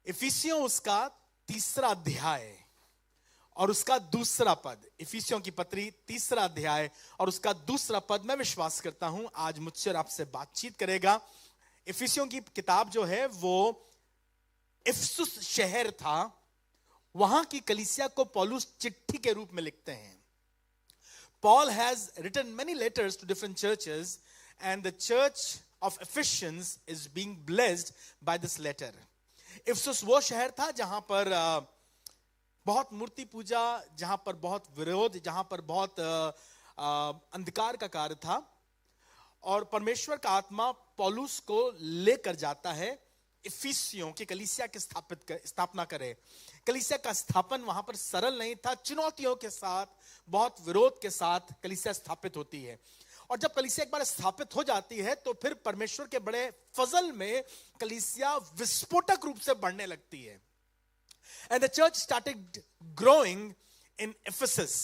इफिसियों उसका 3 अध्याय और उसका 2 पद। इफिसियों की पत्री 3 अध्याय और उसका 2 पद मैं विश्वास करता हूं आज मुझसे और आपसे बातचीत करेगा। इफिसियों की किताब जो है वो इफिसुस शहर था, वहां की कलीसिया को पौलुस चिट्ठी के रूप में लिखते हैं। Paul has written many letters to different churches and the church of Ephesians is being blessed by this letter. Ephesus वो शहर था जहां पर बहुत मूर्ति पूजा, जहां पर बहुत विरोध, जहां पर बहुत अंधकार का कार्य था और परमेश्वर का आत्मा पौलुस को लेकर जाता है इफिसियों की कलीसिया की स्थापना करे। कलीसिया का स्थापन वहां पर सरल नहीं था, चुनौतियों के साथ, बहुत विरोध के साथ कलीसिया स्थापित होती है। और जब कलीसिया एक बार स्थापित हो जाती है तो फिर परमेश्वर के बड़े फजल में कलीसिया विस्फोटक रूप से बढ़ने लगती है। And the church started growing in Ephesus.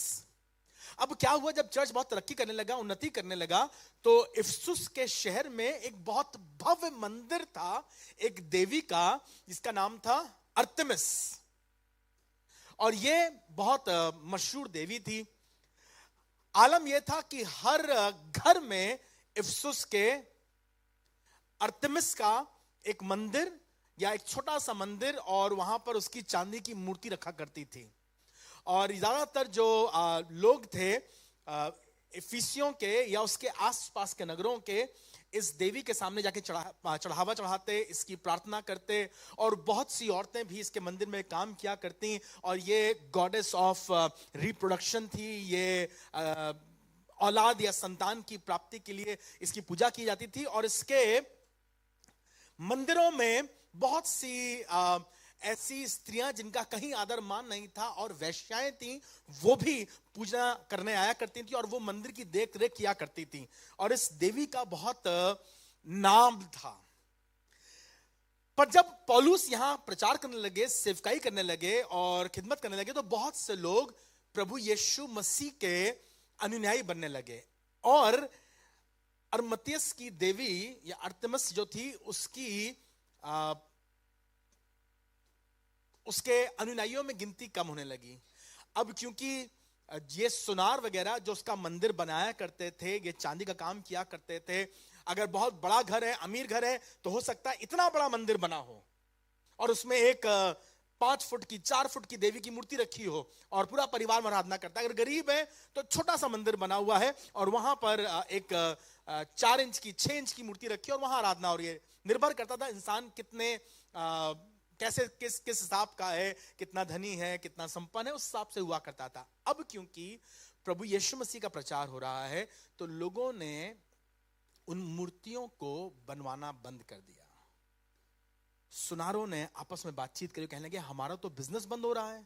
अब क्या हुआ, जब चर्च बहुत तरक्की करने लगा, उन्नति करने लगा, तो इफिसुस के शहर में एक बहुत भव्य मंदिर था एक देवी का, जिसका नाम था अर्तेमिस। और ये बहुत मशहूर देवी थी। आलम यह था कि हर घर में इफिसुस के अर्तेमिस का एक मंदिर या एक छोटा सा मंदिर और वहां पर उसकी चांदी की मूर्ति रखा करती थी। और ज्यादातर जो लोग थे इफिसियों के या उसके आसपास के नगरों के, इस देवी के सामने जाके चढ़ावा चढ़ाते, इसकी प्रार्थना करते। और बहुत सी औरतें भी इसके मंदिर में काम किया करती और ये गॉडेस ऑफ रिप्रोडक्शन थी। ये औलाद या संतान की प्राप्ति के लिए इसकी पूजा की जाती थी। और इसके मंदिरों में बहुत सी ऐसी स्त्रियां जिनका कहीं आदर मान नहीं था और वैश्याएं थी, वो भी पूजा करने आया करती थी और वो मंदिर की देख रेख किया करती थी। और इस देवी का बहुत नाम था। पर जब पौलुस यहां प्रचार करने लगे, सेवकाई करने लगे और खिदमत करने लगे, तो बहुत से लोग प्रभु यीशु मसीह के अनुयायी बनने लगे। और अरमतियस की देवी या अर्तेमिस जो थी, उसके अनुयायियों में गिनती कम होने लगी। अब क्योंकि ये सुनार वगैरह जो उसका मंदिर बनाया करते थे, ये चांदी का काम किया करते थे। अगर बहुत बड़ा घर है, अमीर घर है, तो हो सकता है इतना बड़ा मंदिर बना हो और उसमें एक 5 फुट की 4 फुट की देवी की मूर्ति रखी हो और पूरा परिवार आराधना करता है। अगर गरीब है तो छोटा सा मंदिर बना हुआ है और वहां पर एक 4 इंच की 6 इंच की मूर्ति रखी और वहां आराधना। और ये निर्भर करता था इंसान कितने कैसे किस हिसाब का है, कितना धनी है, कितना संपन्न है, उस हिसाब से हुआ करता था। अब क्योंकि प्रभु यीशु मसीह का प्रचार हो रहा है तो लोगों ने उन मूर्तियों को बनवाना बंद कर दिया। सुनारों ने आपस में बातचीत करी, कहने लगे हमारा तो बिजनेस बंद हो रहा है,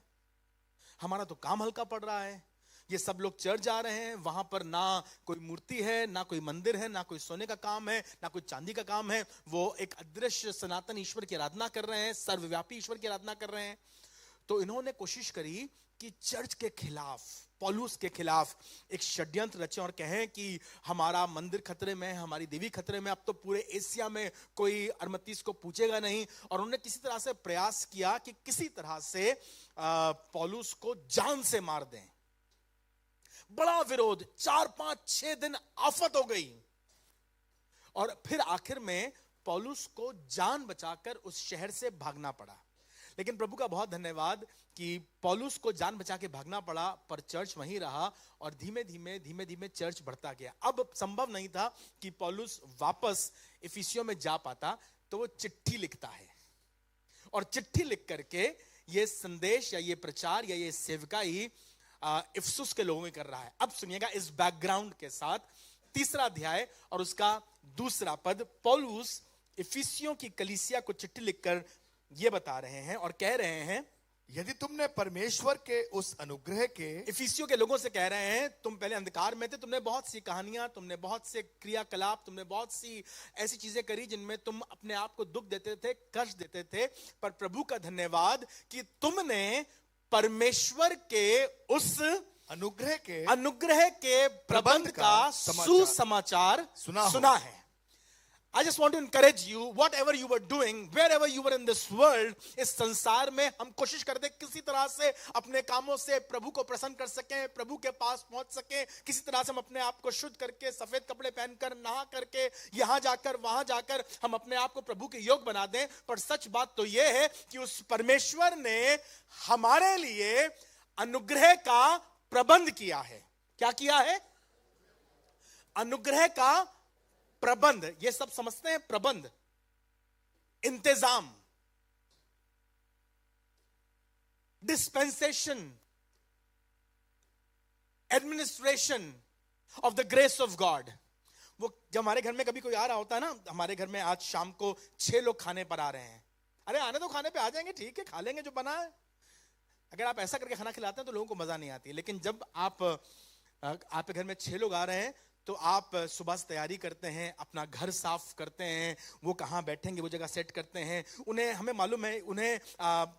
हमारा तो काम हल्का पड़ रहा है। ये सब लोग चर्च जा रहे हैं, वहां पर ना कोई मूर्ति है, ना कोई मंदिर है, ना कोई सोने का काम है, ना कोई चांदी का काम है। वो एक अदृश्य सनातन ईश्वर की आराधना कर रहे हैं, सर्वव्यापी ईश्वर की आराधना कर रहे हैं। तो इन्होंने कोशिश करी कि चर्च के खिलाफ, पौलुस के खिलाफ एक षड्यंत्र रचे और कहें कि हमारा मंदिर खतरे में है, हमारी देवी खतरे में, अब तो पूरे एशिया में कोई अरमतिस को पूछेगा नहीं। और उन्होंने किसी तरह से प्रयास किया कि किसी तरह से पौलुस को जान से मार दें। बड़ा विरोध, 4, 5, 6 दिन आफत हो गई और फिर आखिर में पौलुस को जान बचाकर उस शहर से भागना पड़ा। लेकिन प्रभु का बहुत धन्यवाद कि पौलुस को जान बचा के भागना पड़ा, पर चर्च वहीं रहा और धीमे धीमे चर्च बढ़ता गया। अब संभव नहीं था कि पौलुस वापस इफिसियों में जा पाता, तो वो चिट्ठी लिखता है और चिट्ठी लिख करके ये संदेश या ये प्रचार या ये सेवकाई इफिसुस के लोगों में कर रहा है। अब सुनिएगा इस बैकग्राउंड के साथ 3 अध्याय और उसका 2 पद। पौलुस इफिसियों की कलीसिया को चिट्ठी लिखकर ये बता रहे हैं और कह रहे हैं, यदि तुमने परमेश्वर के उस अनुग्रह के, इफिसियों के लोगों से कह रहे हैं, तुम पहले अंधकार में थे, तुमने बहुत सी कहानियां, तुमने बहुत से क्रियाकलाप, तुमने बहुत सी ऐसी चीजें करी जिनमें तुम अपने आप को दुख देते थे, कष्ट देते थे। पर प्रभु का धन्यवाद कि तुमने परमेश्वर के उस अनुग्रह के प्रबंध का सुसमाचार सुना है। I just want to encourage you, whatever you were doing, wherever you were in this world, इस संसार में हम कोशिश करते किसी तरह से अपने कामों से प्रभु को प्रसन्न कर सकें, प्रभु के पास पहुंच सकें, किसी तरह से हम अपने आप को शुद्ध करके, सफेद कपड़े पहनकर, नहा करके, यहां जाकर वहां जाकर हम अपने आप को प्रभु के योग बना दें। पर सच बात तो यह है कि उस परमेश्वर ने हमारे लिए अनुग्रह का प्रबंध किया है। क्या किया है? अनुग्रह का प्रबंध। ये सब समझते हैं प्रबंध, इंतजाम, dispensation, administration of the grace of God. वो जब हमारे घर में कभी कोई आ रहा होता है ना, हमारे घर में आज शाम को 6 लोग खाने पर आ रहे हैं, अरे आने तो खाने पे आ जाएंगे, ठीक है खा लेंगे जो बना है। अगर आप ऐसा करके खाना खिलाते हैं तो लोगों को मजा नहीं आती। लेकिन जब आपके घर में 6 लोग आ रहे हैं तो आप सुबह से तैयारी करते हैं, अपना घर साफ करते हैं, वो कहाँ बैठेंगे वो जगह सेट करते हैं। उन्हें, हमें मालूम है उन्हें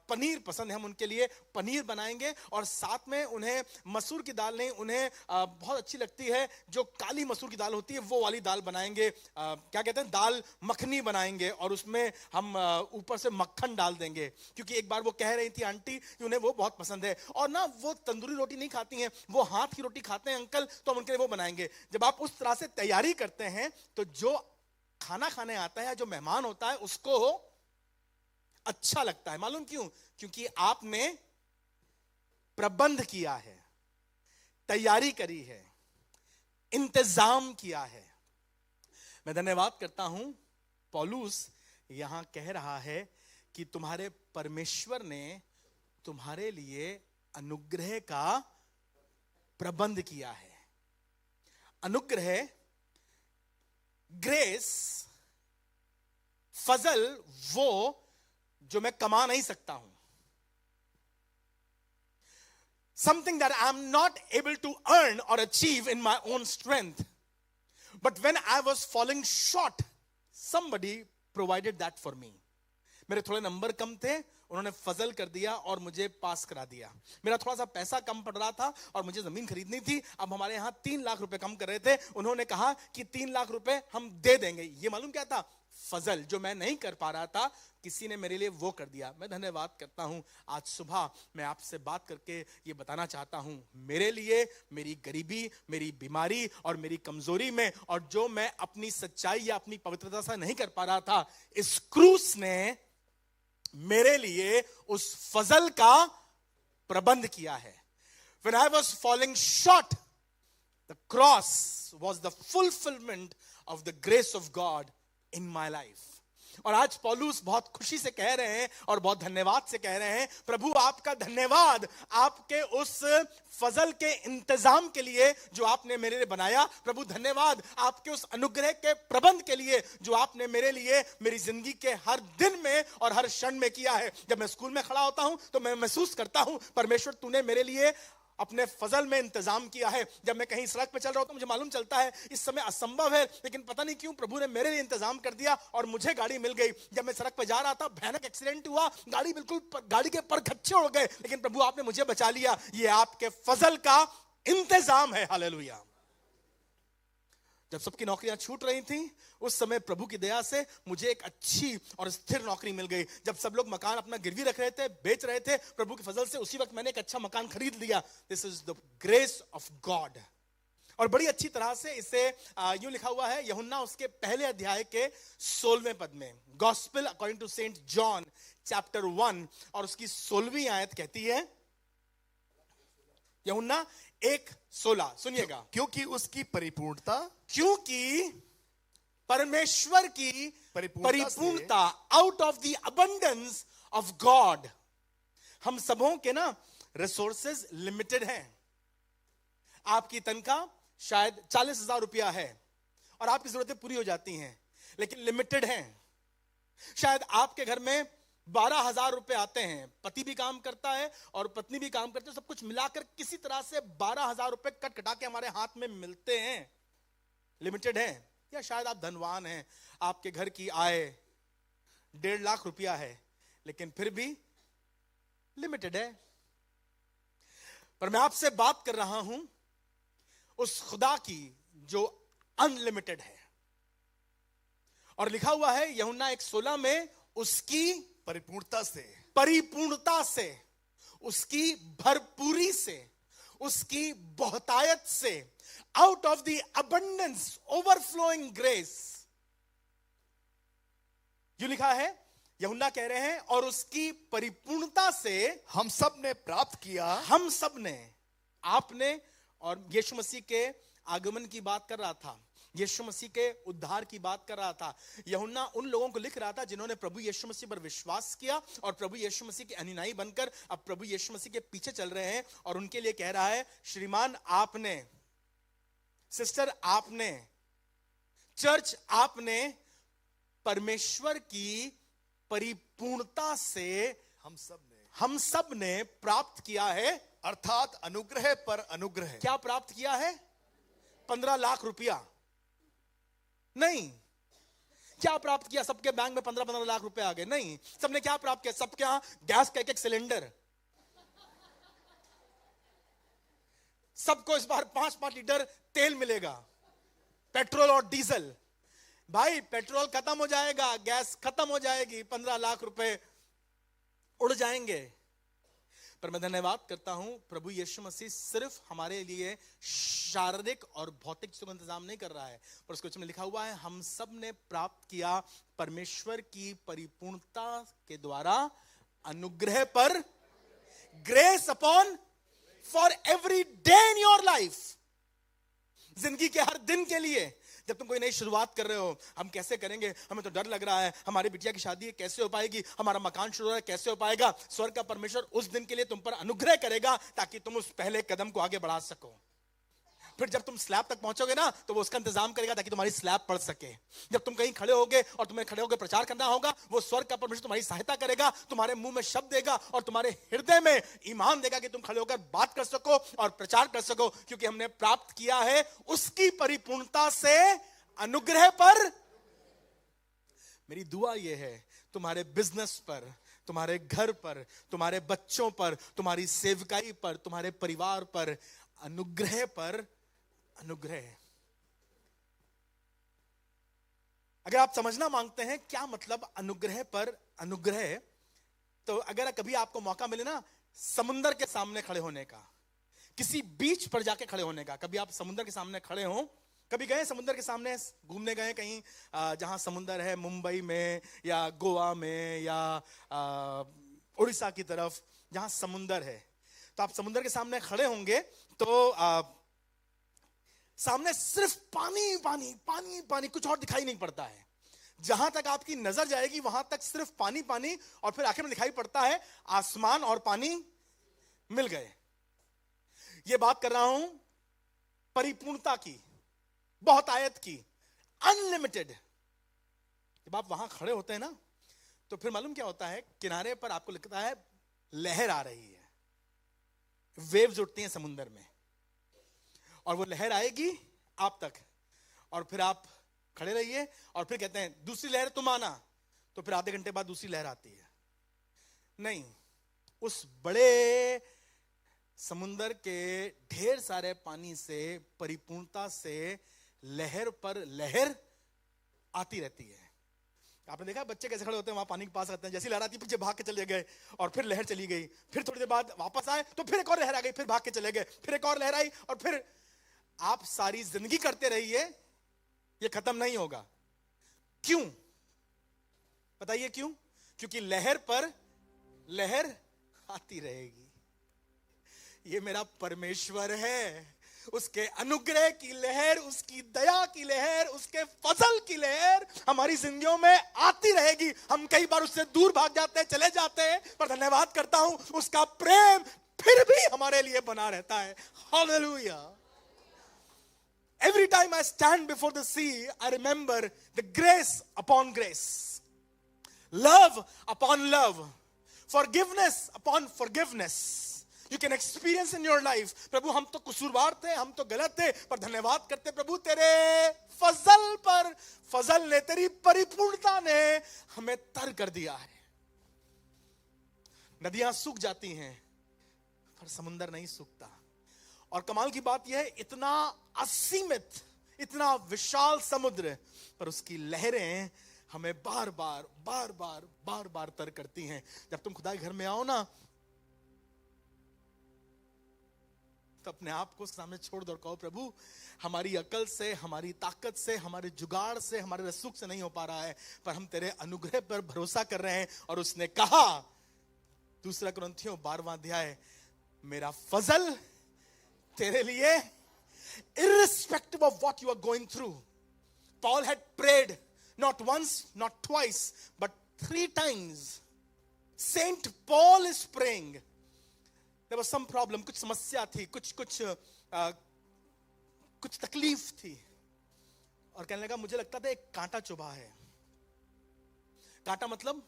पनीर पसंद है, हम उनके लिए पनीर बनाएंगे। और साथ में उन्हें मसूर की दाल नहीं, उन्हें बहुत अच्छी लगती है जो काली मसूर की दाल होती है, वो वाली दाल बनाएंगे। क्या कहते हैं, दाल मखनी बनाएंगे और उसमें हम ऊपर से मक्खन डाल देंगे। क्योंकि एक बार वो कह रही थी आंटी कि उन्हें वो बहुत पसंद है। और ना वो तंदूरी रोटी नहीं खाती हैं, वो हाथ की रोटी खाते हैं अंकल, तो हम उनके लिए वो बनाएंगे। जब आप उस तरह से तैयारी करते हैं तो जो खाना खाने आता है, जो मेहमान होता है, उसको अच्छा लगता है। मालूम क्यों? क्योंकि आपने प्रबंध किया है, तैयारी करी है, इंतजाम किया है। मैं धन्यवाद करता हूं, पौलुस यहां कह रहा है कि तुम्हारे परमेश्वर ने तुम्हारे लिए अनुग्रह का प्रबंध किया है। अनुग्रह, ग्रेस, फजल, वो जो मैं कमा नहीं सकता हूं, something that I am not able to earn or achieve in my own strength, but when I was falling short, somebody provided that for me. मेरे थोड़े नंबर कम थे, उन्होंने फजल कर दिया और मुझे पास करा दिया। मेरा थोड़ा सा पैसा कम पड़ रहा था और मुझे जमीन खरीदनी थी। अब हमारे यहां 3 लाख रुपए कम कर रहे थे, उन्होंने कहा कि 3 लाख रुपए हम दे देंगे। ये मालूम क्या था? फजल। जो मैं नहीं कर पा रहा था, किसी ने मेरे लिए वो कर दिया। मैं धन्यवाद करता हूं। आज सुबह मैं आपसे बात करके ये बताना चाहता हूं, मेरे लिए मेरी गरीबी, मेरी बीमारी और मेरी कमजोरी में, और जो मैं अपनी सच्चाई या अपनी पवित्रता से नहीं कर पा रहा था, इस क्रूस ने मेरे लिए उस फजल का प्रबंध किया है। When I was falling short, the cross was the fulfillment of the grace of God in my life. और आज पौलुस बहुत खुशी से कह रहे हैं और बहुत धन्यवाद से कह रहे हैं, प्रभु आपका धन्यवाद आपके उस फजल के इंतजाम के लिए जो आपने मेरे लिए बनाया। प्रभु धन्यवाद आपके उस अनुग्रह के प्रबंध के लिए जो आपने मेरे लिए मेरी जिंदगी के हर दिन में और हर क्षण में किया है। जब मैं स्कूल में खड़ा होता हूं तो मैं महसूस करता हूं, परमेश्वर तूने मेरे लिए अपने फजल में इंतजाम किया है। जब मैं कहीं सड़क पे चल रहा हूं तो मुझे मालूम चलता है इस समय असंभव है, लेकिन पता नहीं क्यों प्रभु ने मेरे लिए इंतजाम कर दिया और मुझे गाड़ी मिल गई। जब मैं सड़क पे जा रहा था, भयानक एक्सीडेंट हुआ, गाड़ी के परखच्चे उड़ गए, लेकिन प्रभु आपने मुझे बचा लिया। ये आपके फजल का इंतजाम है। हालेलुया। जब सबकी नौकरियां छूट रही थी, उस समय प्रभु की दया से मुझे एक अच्छी और स्थिर नौकरी मिल गई। जब सब लोग मकान अपना गिरवी रख रहे थे, बेच रहे थे, प्रभु के फजल से उसी वक्त मैंने एक अच्छा मकान खरीद लिया। This is the grace of God. और बड़ी अच्छी तरह से इसे यूं लिखा हुआ है यूहन्ना उसके पहले अध्याय के 16वें पद में, gospel according to saint John chapter 1 और उसकी 16वीं आयत कहती है, यूहन्ना 1:16, सुनिएगा। क्योंकि उसकी परिपूर्णता, क्योंकि परमेश्वर की परिपूर्णता, out of the abundance of God. हम सबों के ना रिसोर्सेज लिमिटेड हैं। आपकी तनख्वाह शायद 40,000 रुपया है और आपकी जरूरतें पूरी हो जाती हैं, लेकिन लिमिटेड हैं। शायद आपके घर में 12,000 रुपए आते हैं, पति भी काम करता है और पत्नी भी काम करते हैं, सब कुछ मिलाकर किसी तरह से 12,000 रुपए कट कटा के हमारे हाथ में मिलते हैं, लिमिटेड है। या शायद आप धनवान हैं, आपके घर की आय 1.5 लाख रुपया है, लेकिन फिर भी लिमिटेड है। पर मैं आपसे बात कर रहा हूं उस खुदा की जो अनलिमिटेड है और लिखा हुआ है यूहन्ना 1:16 में, उसकी परिपूर्णता से, परिपूर्णता से, उसकी भरपूरी से, उसकी बहुतायत से, out of the abundance overflowing grace. जो लिखा है, यूहन्ना कह रहे हैं, और उसकी परिपूर्णता से हम सब ने प्राप्त किया। हम सब ने, आपने, और यीशु मसीह के आगमन की बात कर रहा था, यीशु मसीह के उद्धार की बात कर रहा था। यूहन्ना उन लोगों को लिख रहा था जिन्होंने प्रभु यीशु मसीह पर विश्वास किया और प्रभु यीशु मसीह के अनुयायी बनकर अब प्रभु यीशु मसीह के पीछे चल रहे हैं। और उनके लिए कह रहा है, श्रीमान आपने, सिस्टर आपने, चर्च आपने परमेश्वर की परिपूर्णता से हम सब ने प्राप्त किया है। अर्थात अनुग्रह पर अनुग्रह। क्या प्राप्त किया है? 15 लाख रुपया नहीं। क्या प्राप्त किया? सबके बैंक में 15-15 लाख रुपए आ गए? नहीं। सबने क्या प्राप्त किया? सबके यहां गैस का एक सिलेंडर। सबको इस बार 5-5 लीटर तेल मिलेगा, पेट्रोल और डीजल। भाई पेट्रोल खत्म हो जाएगा, गैस खत्म हो जाएगी, 15 लाख रुपए उड़ जाएंगे। पर मैं धन्यवाद करता हूं, प्रभु यीशु मसीह सिर्फ हमारे लिए शारीरिक और भौतिक चीजों का इंतजाम नहीं कर रहा है, पर उसके में लिखा हुआ है, हम सब ने प्राप्त किया परमेश्वर की परिपूर्णता के द्वारा अनुग्रह पर, grace upon, for every day in your life. जिंदगी के हर दिन के लिए। जब तुम कोई नई शुरुआत कर रहे हो, हम कैसे करेंगे, हमें तो डर लग रहा है, हमारी बिटिया की शादी कैसे हो पाएगी, हमारा मकान शुरू हो रहा है कैसे हो पाएगा। स्वर्ग का परमेश्वर उस दिन के लिए तुम पर अनुग्रह करेगा ताकि तुम उस पहले कदम को आगे बढ़ा सको। फिर जब तुम स्लैब तक पहुंचोगे ना, तो वो उसका इंतजाम करेगा ताकि तुम्हारी स्लैब पड़ सके। जब तुम कहीं खड़े होगे और तुम्हें खड़े होकर प्रचार करना होगा, वो स्वर्ग का परमेश्वर तुम्हारी सहायता करेगा, तुम्हारे मुंह में शब्द देगा और तुम्हारे हृदय में ईमान देगा कि तुम खड़े होकर बात कर सको और प्रचार कर सको, क्योंकि हमने प्राप्त किया है उसकी परिपूर्णता से अनुग्रह पर। मेरी दुआ यह है, तुम्हारे बिजनेस पर, तुम्हारे घर पर, तुम्हारे बच्चों पर, तुम्हारी सेवकाई पर, तुम्हारे परिवार पर, अनुग्रह पर अनुग्रह। अगर आप समझना मांगते हैं क्या मतलब अनुग्रह पर अनुग्रह, तो अगर कभी आपको मौका मिले ना समुंदर के सामने खड़े होने का, किसी बीच पर जाके खड़े होने का, कभी आप समुंदर के सामने खड़े हो, कभी गए समुंदर के सामने घूमने गए कहीं जहां समुंदर है, मुंबई में या गोवा में या उड़ीसा की तरफ जहां समुंदर है, तो आप समुंदर के सामने खड़े होंगे तो सामने सिर्फ पानी पानी पानी पानी, कुछ और दिखाई नहीं पड़ता है। जहां तक आपकी नजर जाएगी वहां तक सिर्फ पानी पानी, और फिर आखिर में दिखाई पड़ता है आसमान और पानी मिल गए। ये बात कर रहा हूं परिपूर्णता की, बहुतायत की, अनलिमिटेड। जब आप वहां खड़े होते हैं ना, तो फिर मालूम क्या होता है, किनारे पर आपको लगता है लहर आ रही है, वेव्स उठती हैं समुंदर में, और वो लहर आएगी आप तक, और फिर आप खड़े रहिए, और फिर कहते हैं दूसरी लहर तुम आना, तो फिर आधे घंटे बाद दूसरी लहर आती है। नहीं, उस बड़े समुंदर के ढेर सारे पानी से, परिपूर्णता से लहर पर लहर आती रहती है। आपने देखा बच्चे कैसे खड़े होते हैं वहां पानी के पास आते हैं, जैसी लहर आती पीछे भाग के चले गए, और फिर लहर चली गई, फिर थोड़ी देर बाद वापस आए तो फिर एक और लहर आ गई, फिर भाग के चले गए, फिर एक और लहर आई, और फिर आप सारी जिंदगी करते रहिए, ये खत्म नहीं होगा। क्यों बताइए क्यों? क्योंकि लहर पर लहर आती रहेगी। ये मेरा परमेश्वर है, उसके अनुग्रह की लहर, उसकी दया की लहर, उसके फजल की लहर हमारी जिंदगियों में आती रहेगी। हम कई बार उससे दूर भाग जाते हैं, चले जाते हैं, पर धन्यवाद करता हूं उसका प्रेम फिर भी हमारे लिए बना रहता है। Hallelujah. Every time I stand before the sea, I remember the grace upon grace, love upon love, forgiveness upon forgiveness. You can experience in your life. प्रभु हम तो कसूरवार थे, हम तो गलत थे, पर धन्यवाद करते प्रभु तेरे फजल पर, फजल ने, तेरी परिपूर्णता ने हमें तर कर दिया है। नदियां सूख जाती हैं पर समुंदर नहीं सूखता। और कमाल की बात यह है, इतना असीमित, इतना विशाल समुद्र, पर उसकी लहरें हमें बार बार तर करती हैं। जब तुम खुदा के घर में आओ ना, तो अपने आप को सामने छोड़ दो और कहो, प्रभु हमारी अकल से, हमारी ताकत से, हमारे जुगाड़ से, हमारे रसूख से नहीं हो पा रहा है, पर हम तेरे अनुग्रह पर भरोसा कर रहे हैं। और उसने कहा, 2 कुरिन्थियों 12वां अध्याय, मेरा फजल तेरे लिए, irrespective of what you are going through. Paul had prayed not once, not twice, but 3 times. Saint Paul is praying. There was some problem, कुछ समस्या थी, कुछ तकलीफ थी, और कहने लगा मुझे लगता था एक कांटा चुभा है। कांटा मतलब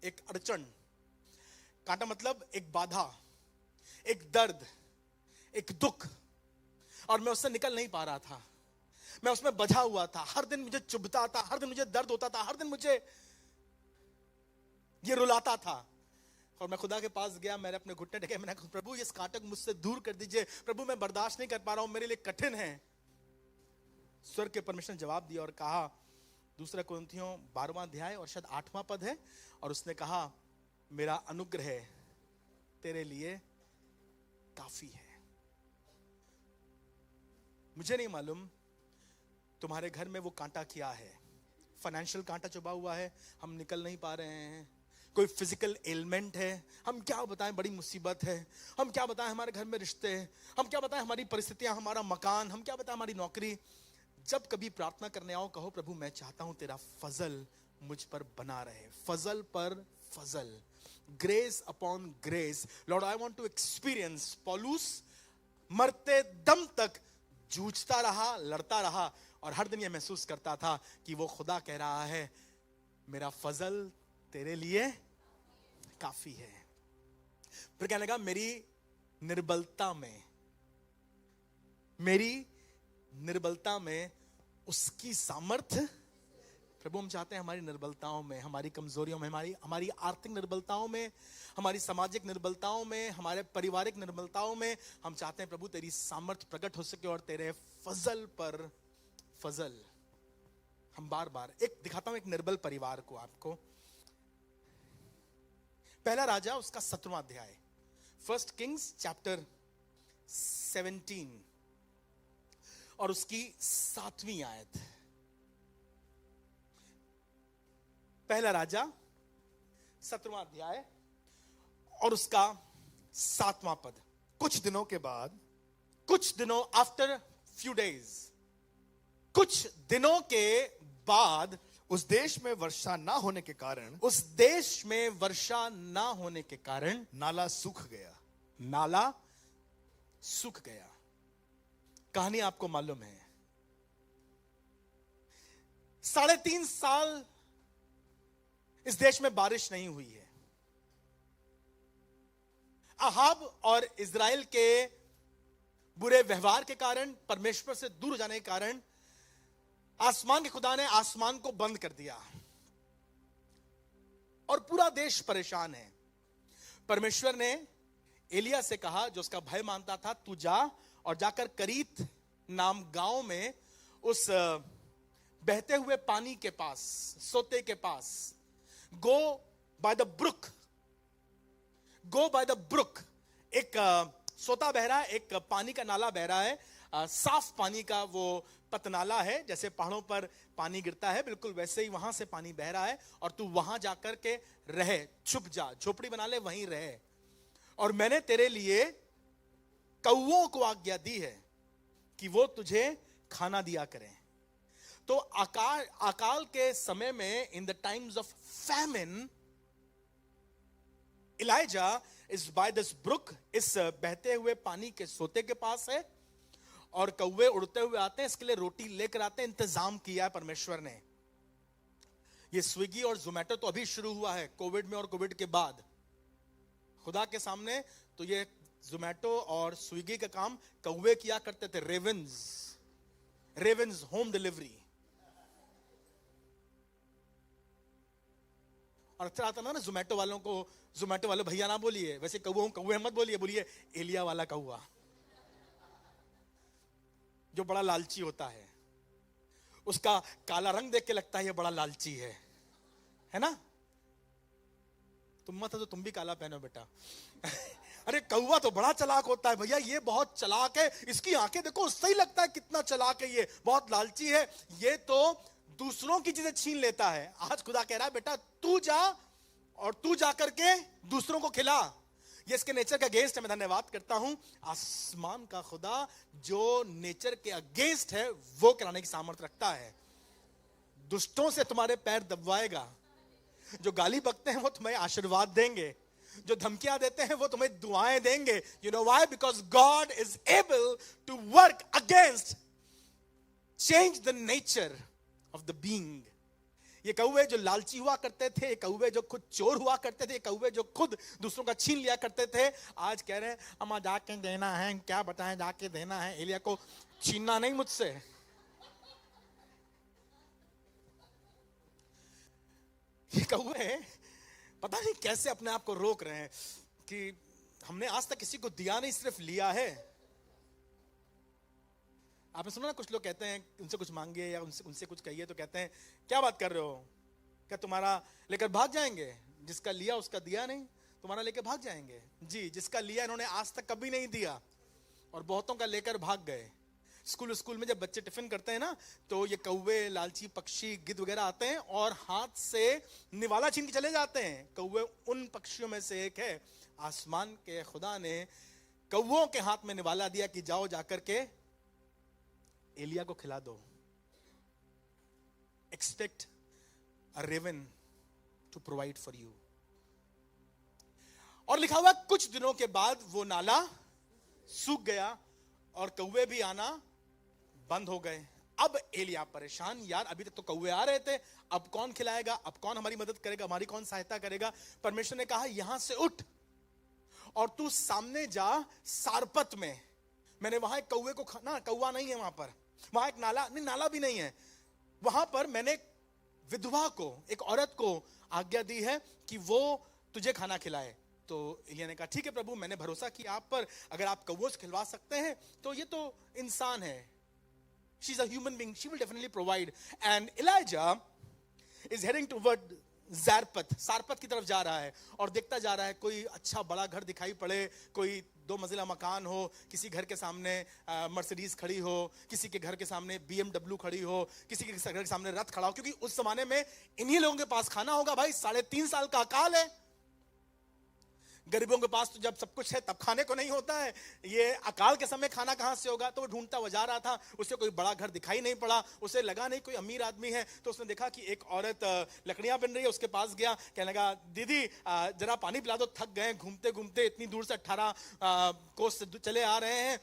एक अड़चन, कांटा मतलब एक बाधा, एक दर्द, एक दुख, और मैं उससे निकल नहीं पा रहा था। मैं उसमें बंधा हुआ था, हर दिन मुझे चुभता था, हर दिन मुझे दर्द होता था, हर दिन मुझे ये रुलाता था। और मैं खुदा के पास गया, मैंने अपने घुटने टेके, मैंने कहा प्रभु इस कांटे को मुझसे दूर कर दीजिए, प्रभु मैं बर्दाश्त नहीं कर पा रहा हूं, मेरे लिए कठिन है। स्वर्ग के परमेश्वर ने जवाब दिया और कहा, 2 कुरिन्थियों 12वां अध्याय और शायद 8वां पद है, और उसने कहा मेरा अनुग्रह तेरे लिए काफी है। मुझे नहीं मालूम तुम्हारे घर में वो कांटा क्या है। फाइनेंशियल कांटा चुभा हुआ है, हम निकल नहीं पा रहे हैं। कोई फिजिकल एलिमेंट है, हम क्या बताएं, बड़ी मुसीबत है। हम क्या बताएं, हमारे घर में रिश्ते, हम क्या बताएं, हमारी परिस्थितियां, हमारा मकान, हम क्या बताएं, हमारी नौकरी। जब कभी प्रार्थना करने आओ, कहो प्रभु मैं चाहता हूं तेरा फजल मुझ पर बना रहे, फजल पर फजल, grace upon grace. Lord I want to experience. पौलुस मरते दम तक जूझता रहा, लड़ता रहा, और हर दिन यह महसूस करता था कि वो खुदा कह रहा है मेरा फजल तेरे लिए काफी है। फिर कहने लगा मेरी निर्बलता में उसकी सामर्थ्य। प्रभु हम चाहते हैं हमारी निर्बलताओं में, हमारी कमजोरियों में, हमारी आर्थिक निर्बलताओं में, हमारी सामाजिक निर्बलताओं में, हमारे पारिवारिक निर्बलताओं में, हम चाहते हैं प्रभु तेरी सामर्थ्य प्रकट हो सके और तेरे फजल पर फजल। हम बार बार एक दिखाता हूं एक निर्बल परिवार को आपको। पहला राजा उसका 17वां अध्याय, 1 किंग्स चैप्टर 17 और उसकी 7वीं आयत। पहला राजा 17वां अध्याय और उसका 7वां पद। कुछ दिनों के बाद, आफ्टर फ्यू डेज, कुछ दिनों के बाद, उस देश में वर्षा ना होने के कारण, नाला सूख गया। कहानी आपको मालूम है, 3.5 साल इस देश में बारिश नहीं हुई है। अहाब और इजराइल के बुरे व्यवहार के कारण, परमेश्वर से दूर जाने के कारण, आसमान के खुदा ने आसमान को बंद कर दिया और पूरा देश परेशान है। परमेश्वर ने एलिया से कहा, जो उसका भय मानता था, तू जा और जाकर करीत नाम गांव में उस बहते हुए पानी के पास, सोते के पास, गो बाय द ब्रुक, एक सोता बह रहा है, एक पानी का नाला बह रहा है, साफ पानी का वो पतनाला है, जैसे पहाड़ों पर पानी गिरता है, बिल्कुल वैसे ही वहां से पानी बह रहा है, और तू वहां जाकर के रहे, छुप जा, झोपड़ी बना ले, वहीं रहे। और मैंने तेरे लिए कौओं को आज्ञा दी है कि वो तुझे खाना दिया करें। तो अकाल के समय में, in the times of famine, Elijah is by this brook, इस बहते हुए पानी के सोते के पास है, और कौवे उड़ते हुए आते हैं, इसके लिए रोटी लेकर आते हैं। इंतजाम किया है परमेश्वर ने। ये स्विगी और जोमेटो तो अभी शुरू हुआ है, कोविड में और कोविड के बाद। खुदा के सामने तो ये जोमेटो और स्विगी का काम कौवे किया करते थे, रेवेंस होम डिलीवरी। और अच्छा आता ना जोमेटो वालों को, जोमेटो वाले भैया ना बोलिए, वैसे कौवे मत बोलिए, बोलिए एलिया वाला कौवा, जो बड़ा लालची होता है। उसका काला रंग देख के लगता है ये बड़ा लालची है। है ना? तुम मत हो तो तुम भी काला पहनो बेटा। अरे कौवा तो बड़ा चालाक होता है भैया, ये बहुत चालाक है, इसकी आंखें देखो, उससे ही लगता है कितना चालाक है, ये बहुत लालची है, ये तो दूसरों की चीजें छीन लेता है। आज खुदा कह रहा है बेटा तू जा और तू जा करके दूसरों को खिला। ये इसके नेचर के अगेंस्ट है। मैं धन्यवाद करता हूं आसमान का खुदा जो नेचर के अगेंस्ट है वो कराने की सामर्थ्य रखता है। दुष्टों से तुम्हारे पैर दबवाएगा, जो गाली बकते हैं वो तुम्हें आशीर्वाद देंगे, जो धमकियां देते हैं वो तुम्हें दुआएं देंगे। You know why? Because god is able to work against, change the nature of the being. ये कौवे जो लालची हुआ करते थे, ये कौवे जो खुद चोर हुआ करते थे, ये कौवे जो खुद दूसरों का छीन लिया करते थे, आज कह रहे हैं अम्मा जाके देना है, क्या बताएं, जाके देना है, एलिया को छीनना नहीं मुझसे। ये कौवे पता नहीं कैसे अपने आप को रोक रहे हैं कि हमने आज तक किसी को दिया नहीं, सिर्फ लिया है। आपने सुना ना, कुछ लोग कहते हैं उनसे कुछ मांगिए या उनसे कुछ कहिए तो कहते हैं क्या बात कर रहे हो, क्या तुम्हारा लेकर भाग जाएंगे? जिसका लिया उसका दिया नहीं, तुम्हारा लेकर भाग जाएंगे। जी, जिसका लिया इन्होंने आज तक कभी नहीं दिया, और बहुतों का लेकर भाग गए। स्कूल में जब बच्चे टिफिन करते हैं ना, तो ये कौवे, लालची पक्षी, गिद्ध वगैरह आते हैं और हाथ से निवाला छीन के चले जाते हैं। कौवे उन पक्षियों में से एक है। आसमान के खुदा ने कौवों के हाथ में निवाला दिया कि जाओ जाकर के एलिया को खिला दो। Expect a raven to provide for you. और लिखा हुआ कुछ दिनों के बाद वो नाला सूख गया और कौवे भी आना बंद हो गए। अब एलिया परेशान, यार अभी तक तो कौवे आ रहे थे, अब कौन खिलाएगा, अब कौन हमारी मदद करेगा, हमारी कौन सहायता करेगा? परमेश्वर ने कहा यहां से उठ और तू सामने जा सारपत में। मैंने वहां एक कौवे को खाना, कौवा नहीं है वहां पर, वहां एक नाला नहीं, नाला भी नहीं है, वहां पर मैंने विधवा को, एक औरत को आज्ञा दी है कि वो तुझे खाना खिलाए। तो एलिया ने कहा ठीक है प्रभु, मैंने भरोसा किया आप पर, अगर आप कौवों से खिलवा सकते हैं तो ये तो इंसान है, she is a human being, she will definitely provide. And Elijah is heading toward Zarephath, सारपत की तरफ जा रहा है और देखता जा रहा है कोई अच्छा बड़ा घर दिखाई पड़े, कोई 2 मंजिला मकान हो, किसी घर के सामने मर्सिडीज खड़ी हो, किसी के घर के सामने BMW खड़ी हो, किसी के घर के सामने रथ खड़ा हो, क्योंकि उस जमाने में इन्हीं लोगों के पास खाना होगा भाई। 3.5 साल का अकाल है, गरीबों के पास तो जब सब कुछ है तब खाने को नहीं होता है, ये अकाल के समय खाना कहां से होगा? तो वो ढूंढता हुआ जा रहा था, उसे कोई बड़ा घर दिखाई नहीं पड़ा, उसे लगा नहीं कोई अमीर आदमी है। तो उसने देखा कि एक औरत लकड़ियां बन रही है, उसके पास गया, कहने लगा दीदी जरा पानी पिला दो, थक गए घूमते घूमते, इतनी दूर से 18 कोस से चले आ रहे हैं,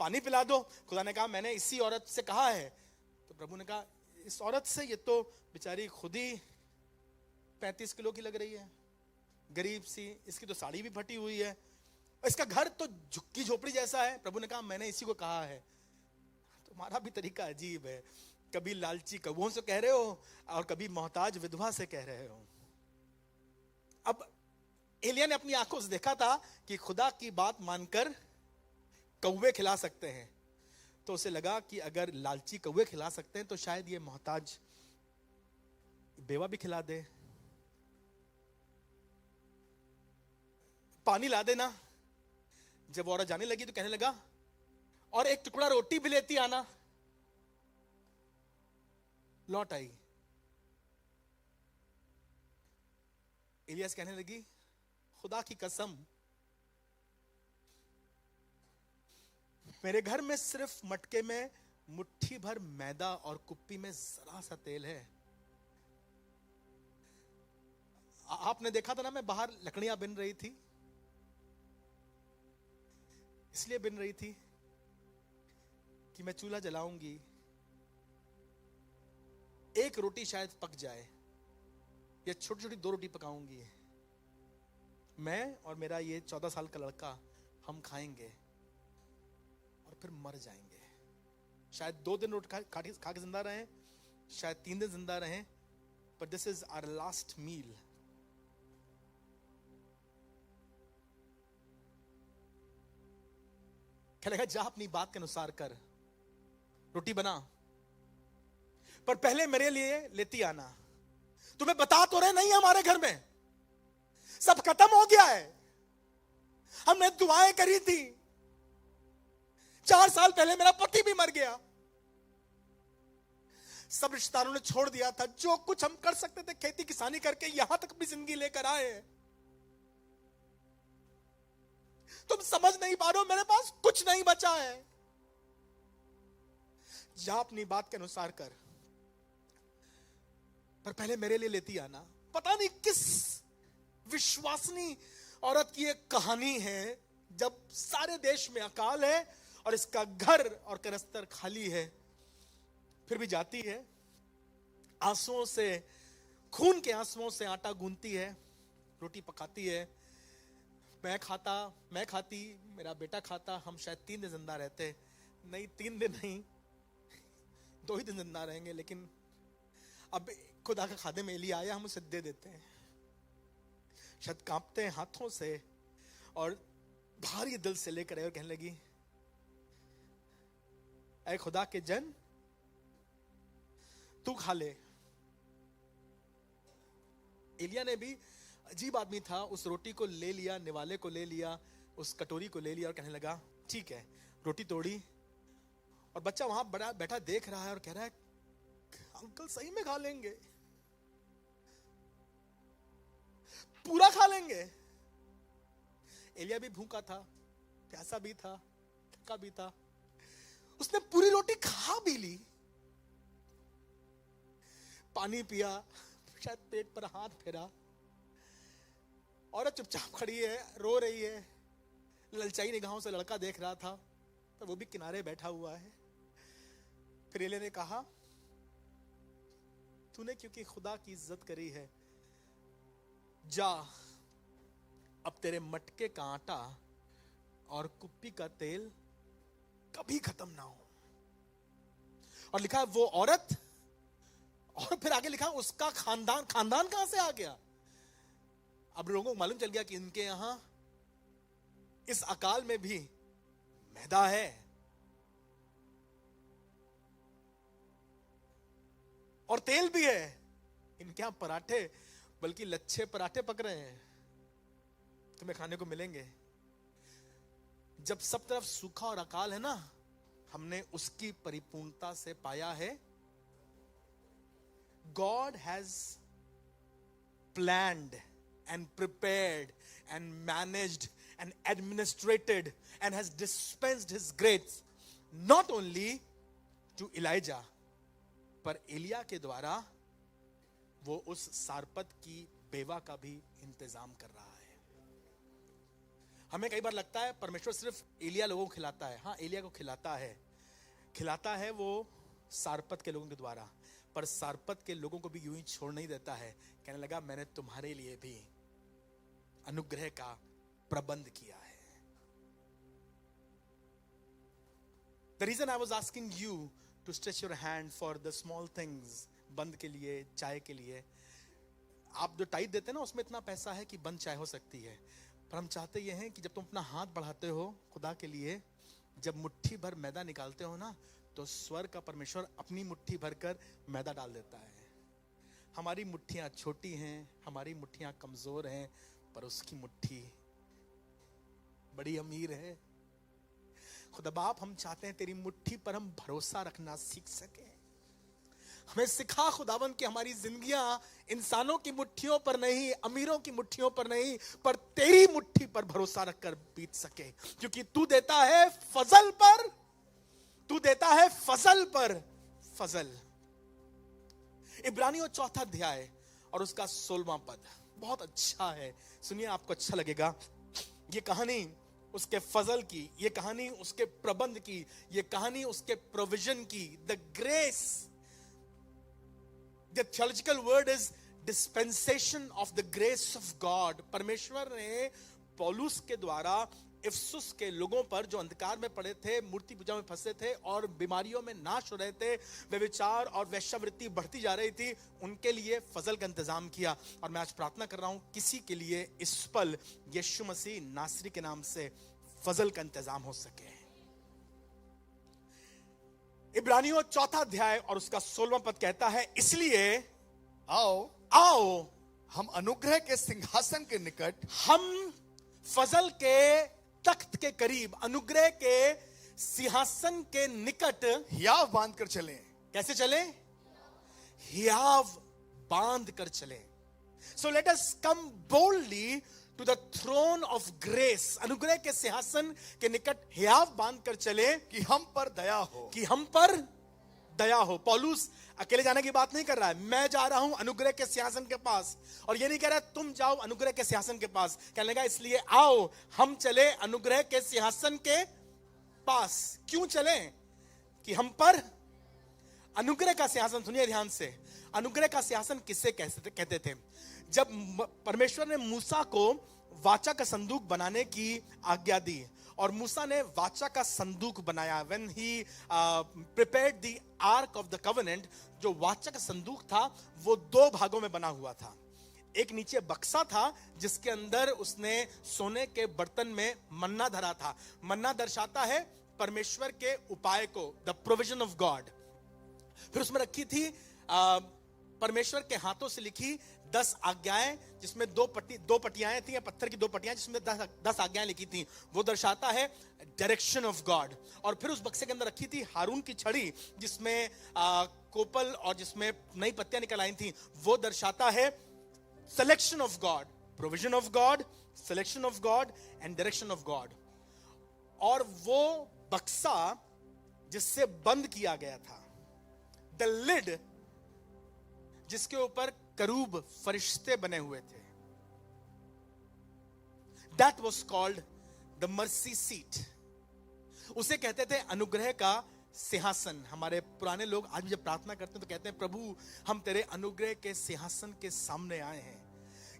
पानी पिला दो। खुदा ने कहा मैंने इसी औरत से कहा है। तो प्रभु ने कहा इस औरत से, ये तो बेचारी खुद ही 35 किलो की लग रही है, गरीब सी, इसकी तो साड़ी भी फटी हुई है, इसका घर तो झुक्की झोपड़ी जैसा है। प्रभु ने कहा मैंने इसी को कहा है। तुम्हारा भी तरीका अजीब है, कभी लालची कौवों से कह रहे हो और कभी मोहताज विधवा से कह रहे हो। अब एलिया ने अपनी आंखों से देखा था कि खुदा की बात मानकर कौवे खिला सकते हैं, तो उसे लगा कि अगर लालची कौवे खिला सकते हैं तो शायद ये मोहताज बेवा भी खिला दे, पानी ला देना। जब औरत जाने लगी तो कहने लगा और एक टुकड़ा रोटी भी लेती आना। लौट आई। इलियास कहने लगी खुदा की कसम, मेरे घर में सिर्फ मटके में मुट्ठी भर मैदा और कुप्पी में जरा सा तेल है। आपने देखा था ना, मैं बाहर लकड़ियां बिन रही थी, इसलिए बिन रही थी कि मैं चूल्हा जलाऊंगी, एक रोटी शायद पक जाए या छोटी छोटी 2 रोटी पकाऊंगी, मैं और मेरा ये 14 साल का लड़का हम खाएंगे और फिर मर जाएंगे। शायद 2 दिन रोटी खा के जिंदा रहें, शायद 3 दिन जिंदा रहें, but this is our last meal। क्या लगा, जा अपनी बात के अनुसार कर, रोटी बना, पर पहले मेरे लिए लेती आना। तुम्हें बता तो रहे नहीं, हमारे घर में सब खत्म हो गया है। हमने दुआएं करी थी, 4 साल पहले मेरा पति भी मर गया, सब रिश्तेदारों ने छोड़ दिया था। जो कुछ हम कर सकते थे खेती किसानी करके यहां तक भी जिंदगी लेकर आए हैं। तुम समझ नहीं पा रहे हो, मेरे पास कुछ नहीं बचा है। जा अपनी बात के अनुसार कर, पर पहले मेरे लिए लेती आना। पता नहीं किस विश्वासनी औरत की एक कहानी है, जब सारे देश में अकाल है और इसका घर और कनस्तर खाली है, फिर भी जाती है, आंसुओं से, खून के आंसुओं से आटा गूंथती है, रोटी पकाती है। मैं खाती, मेरा बेटा खाता, हम शायद 3 दिन जिंदा रहते। नहीं, 3 दिन नहीं, 2 ही दिन जिंदा रहेंगे। लेकिन अब खुदा का खादिम एली आया, हम उसे दे देते हैं। शायद कांपते हैं हाथों से और भारी दिल से लेकर आए और कहने लगी, ऐ खुदा के जन, तू खा ले। एलिया ने भी, अजीब आदमी था, उस रोटी को ले लिया, निवाले को ले लिया, उस कटोरी को ले लिया और कहने लगा ठीक है। रोटी तोड़ी और बच्चा वहां बड़ा बैठा देख रहा है और कह रहा है अंकल सही में खा लेंगे, पूरा खा लेंगे। एलिया भी भूखा था, प्यासा भी था, थका भी था, उसने पूरी रोटी खा भी ली, पानी पिया, शायद पेट पर हाथ फेरा। औरत चुपचाप खड़ी है, रो रही है, ललचाई निगाहों से लड़का देख रहा था, तो वो भी किनारे बैठा हुआ है। फिर एलिया ने कहा, तूने क्योंकि खुदा की इज्जत करी है, जा अब तेरे मटके का आटा और कुप्पी का तेल कभी खत्म ना हो। और लिखा वो औरत, और फिर आगे लिखा उसका खानदान कहां से आ गया। अब लोगों को मालूम चल गया कि इनके यहां इस अकाल में भी मैदा है। और तेल भी है। इनके यहां पराठे, बल्कि लच्छे पराठे पक रहे हैं, तुम्हें खाने को मिलेंगे। जब सब तरफ सूखा और अकाल है ना, हमने उसकी परिपूर्णता से पाया है। God has planned and prepared and managed and administrated and has dispensed his grace not only to Elijah, पर एलिया के द्वारा वो उस सारपत की बेवा का भी इंतजाम कर रहा है। हमें कई बार लगता है परमेश्वर सिर्फ एलिया लोगों को खिलाता है। हाँ, एलिया को खिलाता है वो सारपत के लोगों के द्वारा, पर सारपत के लोगों को भी यूं ही छोड़ नहीं देता है। कहने लगा मैंने तुम्हारे लिए भी अनुग्रह का प्रबंध किया है। The reason I was asking you to stretch your hand for the small things, बंद के लिए, चाय के लिए, आप जो टाइट देते हैं ना, उसमें इतना पैसा है कि बंद चाय हो सकती है। पर हम चाहते ये हैं कि जब तुम अपना हाथ बढ़ाते हो खुदा के लिए, जब मुट्ठी भर मैदा निकालते हो ना, तो स्वर्ग का परमेश्वर अपनी मुट्ठी भरकर मैदा डाल देता है। हमारी मुट्ठियां छोटी हैं, हमारी मुट्ठियां कमजोर हैं, पर उसकी मुट्ठी बड़ी अमीर है। खुदा बाप, हम चाहते हैं तेरी मुट्ठी पर हम भरोसा रखना सीख सके। हमें सिखा खुदावन कि हमारी जिंदगियां इंसानों की मुट्ठियों पर नहीं, अमीरों की मुट्ठियों पर नहीं, पर तेरी मुट्ठी पर भरोसा रखकर बीत सके। क्योंकि तू देता है फजल पर, तू देता है फजल पर फजल। इब्रानियों 4 अध्याय और उसका 16वां पद बहुत अच्छा है, सुनिए, आपको अच्छा लगेगा। ये कहानी उसके फजल की, ये कहानी उसके प्रबंध की, ये कहानी उसके प्रोविजन की। The grace, the theological word is dispensation of the grace of God. परमेश्वर ने पौलुस के द्वारा इफसुस के लोगों पर, जो अंधकार में पड़े थे, मूर्ति पूजा में फंसे थे और बीमारियों में नाश हो रहे थे, व्यभिचार और वेश्यावृत्ति बढ़ती जा रही थी, उनके लिए फजल का इंतजाम किया। और मैं आज प्रार्थना कर रहा हूं किसी के लिए इस पल यीशु मसीह नासरी के नाम से फजल का इंतजाम हो सके। इब्रानियों 4 अध्याय और उसका 16वां पद कहता है, इसलिए आओ आओ हम अनुग्रह के सिंहासन के निकट हम फजल के तख्त के करीब, अनुग्रह के सिंहासन के निकट हियाव बांध कर चलें। कैसे चले? हियाव बांध कर चले। So let us come boldly to the throne of grace, अनुग्रह के सिंहासन के निकट हियाव बांध कर चले कि हम पर दया हो, कि हम पर दया हो। पौलुस अकेले जाने की बात नहीं कर रहा है। मैं जा रहा हूं अनुग्रह के सिंहासन के पास, और ये नहीं कह रहा तुम जाओ अनुग्रह के सिंहासन के पास। कहने लगा इसलिए आओ हम चले अनुग्रह के सिंहासन के पास। क्यों चले? कि हम पर अनुग्रह का सिंहासन, सुनिए ध्यान से, अनुग्रह का सिंहासन किससे कहते थे? जब परमेश्वर ने मूसा को वाचा का संदूक बनाने की आज्ञा दी और मूसा ने वाचा का संदूक बनाया, when he prepared the ark of the covenant, जो वाचा का संदूक था वो दो भागों में बना हुआ था। एक नीचे बक्सा था जिसके अंदर उसने सोने के बर्तन में मन्ना धरा था। मन्ना दर्शाता है परमेश्वर के उपाय को, द प्रोविजन ऑफ गॉड। फिर उसमें रखी थी परमेश्वर के हाथों से लिखी 10 आज्ञाएं, जिसमें दो पटियाएं थी, या पत्थर की 2 पटियाएं जिसमें 10 आज्ञाएं लिखी थी। वो दर्शाता है डायरेक्शन ऑफ गॉड। और फिर उस बक्से के अंदर रखी थी हारून की छड़ी, जिसमें कोपल और जिसमें नई पत्तियां निकल आई थी। वो दर्शाता है selection of God, provision of God, selection of God and direction of God. और वो बक्सा जिससे बंद किया गया था, द लिड, जिसके ऊपर करूब फरिश्ते बने हुए थे, that was called the mercy seat. उसे कहते थे अनुग्रह का सिंहासन। हमारे पुराने लोग आज भी जब प्रार्थना करते हैं तो कहते हैं प्रभु हम तेरे अनुग्रह के सिंहासन के सामने आए हैं।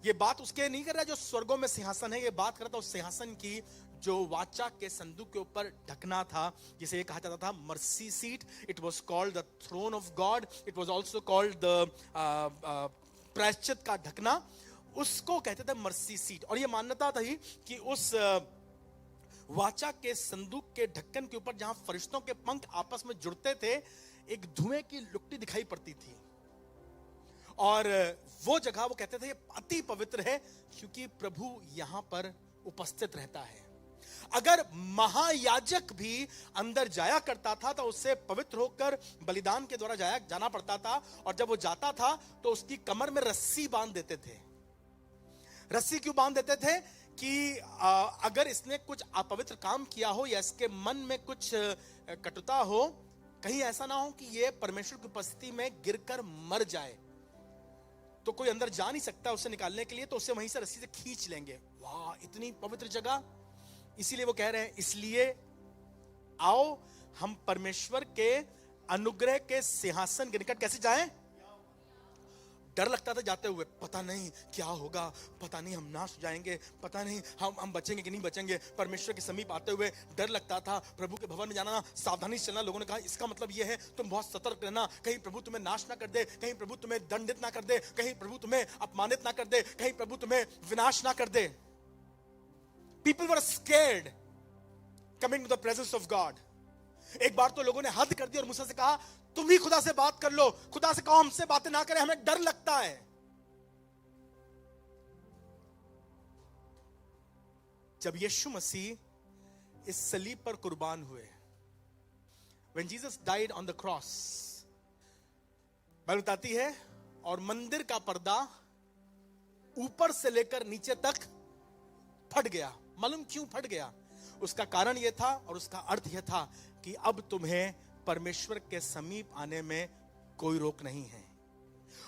ये बात उसके नहीं कर रहा जो स्वर्गों में सिंहासन है, ये बात कर रहा था उस सिंहासन की जो वाचा के संदूक के ऊपर ढकना था, जिसे ये कहा जाता था mercy seat. It was called the throne of god, it was also called the प्रायश्चित का ढकना, उसको कहते थे मर्सी सीट। और ये मान्यता थी कि उस वाचा के संदूक के ढक्कन के ऊपर जहां फरिश्तों के पंख आपस में जुड़ते थे, एक धुएं की लुकटी दिखाई पड़ती थी। और वो जगह वो कहते थे अति पवित्र है, क्योंकि प्रभु यहां पर उपस्थित रहता है। अगर महायाजक भी अंदर जाया करता था तो उससे पवित्र होकर बलिदान के द्वारा जाना पड़ता था। और जब वो जाता था तो उसकी कमर में रस्सी बांध देते थे। रस्सी क्यों बांध देते थे? कि अगर इसने कुछ अपवित्र काम किया हो या इसके मन में कुछ कटुता हो, कहीं ऐसा ना हो कि ये परमेश्वर की उपस्थिति में गिरकर मर जाए, तो कोई अंदर जा नहीं सकता उसे निकालने के लिए, तो उसे वहीं से रस्सी से खींच लेंगे। वाह, इतनी पवित्र जगह। इसीलिए वो कह रहे हैं इसलिए आओ हम परमेश्वर के अनुग्रह के सिंहासन के निकट कैसे जाएं? डर लगता था जाते हुए, पता नहीं क्या होगा, पता नहीं हम नाश हो जाएंगे, पता नहीं हम बचेंगे कि नहीं बचेंगे। परमेश्वर के समीप आते हुए डर लगता था। प्रभु के भवन में जाना, सावधानी से चलना। लोगों ने कहा इसका मतलब यह है तुम बहुत सतर्क रहना, कहीं प्रभु तुम्हें नाश ना कर दे, कहीं प्रभु तुम्हें दंडित ना कर दे, कहीं प्रभु तुम्हें अपमानित ना कर दे, कहीं प्रभु तुम्हें विनाश ना कर दे। People were scared coming to the presence of God. एक बार तो लोगों ने हद कर दी और मूसा से कहा तुम ही खुदा से बात कर लो, खुदा से कहो हमसे बातें ना करें, हमें डर लगता है। जब यीशु मसीह इस सलीब पर कुर्बान हुए, when Jesus died on the cross, Bible बताती है और मंदिर का पर्दा ऊपर से लेकर नीचे तक फट गया। मालूम क्यों फट गया? उसका कारण यह था और उसका अर्थ यह था कि अब तुम्हें परमेश्वर के समीप आने में कोई रोक नहीं है।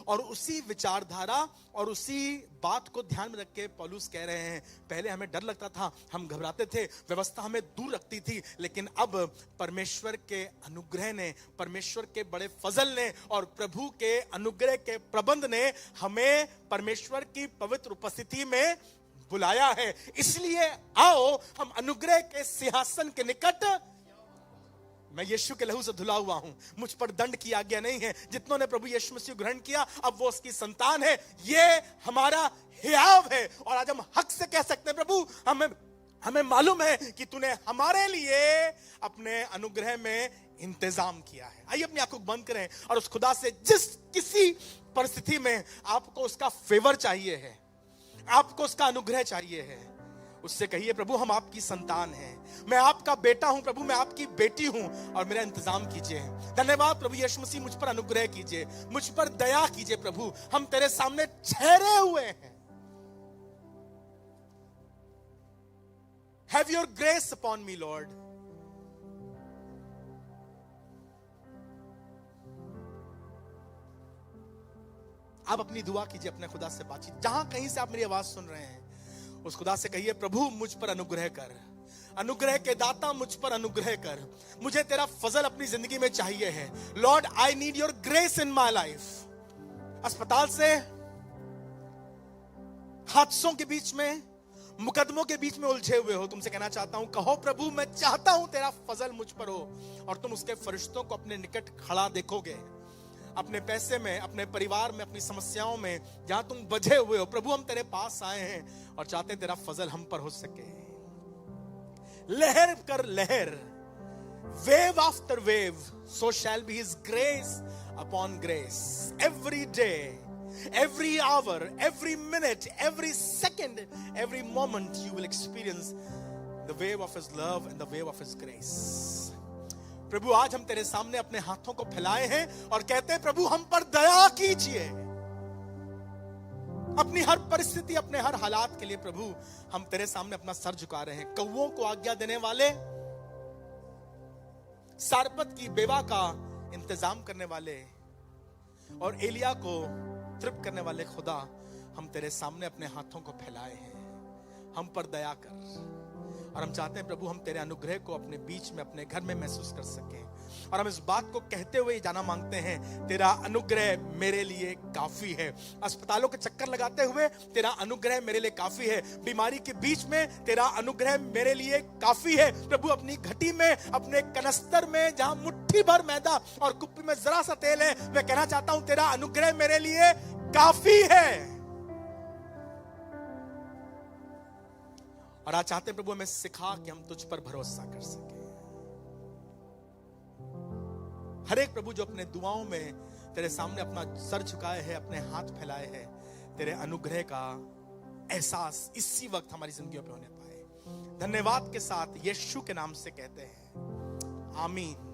और उसी विचारधारा और उसी बात को ध्यान में रख के पौलुस कह रहे हैं पहले हमें डर लगता था, हम घबराते थे, व्यवस्था हमें दूर रखती थी, लेकिन अब परमेश्वर के अनुग्रह ने, परमेश्वर के बड़े फजल ने और प्रभु के अनुग्रह के प्रबंध ने हमें परमेश्वर की पवित्र उपस्थिति में बुलाया है। इसलिए आओ हम अनुग्रह के सिंहासन के निकट, मैं यीशु के लहू से धुला हुआ हूं, मुझ पर दंड की आज्ञा नहीं है। जितनों ने प्रभु यीशु मसीह ग्रहण किया अब वो उसकी संतान है। ये हमारा हियाव है और आज हम हक से कह सकते हैं प्रभु हमें हमें मालूम है कि तूने हमारे लिए अपने अनुग्रह में इंतजाम किया है। आइए अपनी आंखों को बंद करें और उस खुदा से जिस किसी परिस्थिति में आपको उसका फेवर चाहिए है, आपको उसका अनुग्रह चाहिए है, उससे कहिए प्रभु हम आपकी संतान हैं, मैं आपका बेटा हूं प्रभु, मैं आपकी बेटी हूं और मेरा इंतजाम कीजिए। धन्यवाद प्रभु यीशु मसीह, मुझ पर अनुग्रह कीजिए, मुझ पर दया कीजिए प्रभु, हम तेरे सामने ठहरे हुए हैं। Have your grace upon me, Lord. आप अपनी दुआ कीजिए, अपने खुदा से बातचीत, जहां कहीं से आप मेरी आवाज सुन रहे हैं, उस खुदा से कहिए प्रभु मुझ पर अनुग्रह कर, अनुग्रह के दाता मुझ पर अनुग्रह कर, मुझे तेरा फजल अपनी जिंदगी में चाहिए है। Lord I need your grace in my life. अस्पताल से, हादसों के बीच में, मुकदमों के बीच में उलझे हुए हो, तुमसे कहना चाहता हूं, कहो प्रभु मैं चाहता हूं तेरा फजल मुझ पर हो, और तुम उसके फरिश्तों को अपने निकट खड़ा देखोगे, अपने पैसे में, अपने परिवार में, अपनी समस्याओं में, जहां तुम बझे हुए हो। प्रभु हम तेरे पास आए हैं और चाहते हैं तेरा फजल हम पर हो सके। लहर कर लहर, wave after wave, so shall be his grace upon grace, every day, every hour, every minute, every second, every moment you will experience the wave of his love and the wave of his grace. प्रभु आज हम तेरे सामने अपने हाथों को फैलाए हैं और कहते हैं प्रभु हम पर दया कीजिए। अपनी हर परिस्थिति, अपने हर हालात के लिए प्रभु हम तेरे सामने अपना सर झुका रहे हैं। कौवों को आज्ञा देने वाले, सारपत की बेवा का इंतजाम करने वाले और एलिया को तृप्त करने वाले खुदा, हम तेरे सामने अपने हाथों को फैलाए हैं, हम पर दया कर। और हम चाहते हैं प्रभु हम तेरे अनुग्रह को अपने बीच में, अपने घर में महसूस कर सकें। और हम इस बात को कहते हुए जाना मांगते हैं, तेरा अनुग्रह मेरे लिए काफी है। अस्पतालों के चक्कर लगाते हुए तेरा अनुग्रह मेरे लिए काफी है। बीमारी के बीच में तेरा अनुग्रह मेरे लिए काफी है। प्रभु अपनी घटी में, अपने कनस्तर में, जहां मुट्ठी भर मैदा और कुप्पी में जरा सा तेल है, मैं कहना चाहता हूं तेरा अनुग्रह मेरे लिए काफी है। और आज चाहते हैं प्रभु हमें सिखा कि हम तुझ पर भरोसा कर सके। हर एक प्रभु जो अपने दुआओं में तेरे सामने अपना सर झुकाए है, अपने हाथ फैलाए हैं, तेरे अनुग्रह का एहसास इसी वक्त हमारी जिंदगियों पे होने पाए। धन्यवाद के साथ यीशु के नाम से कहते हैं, आमीन।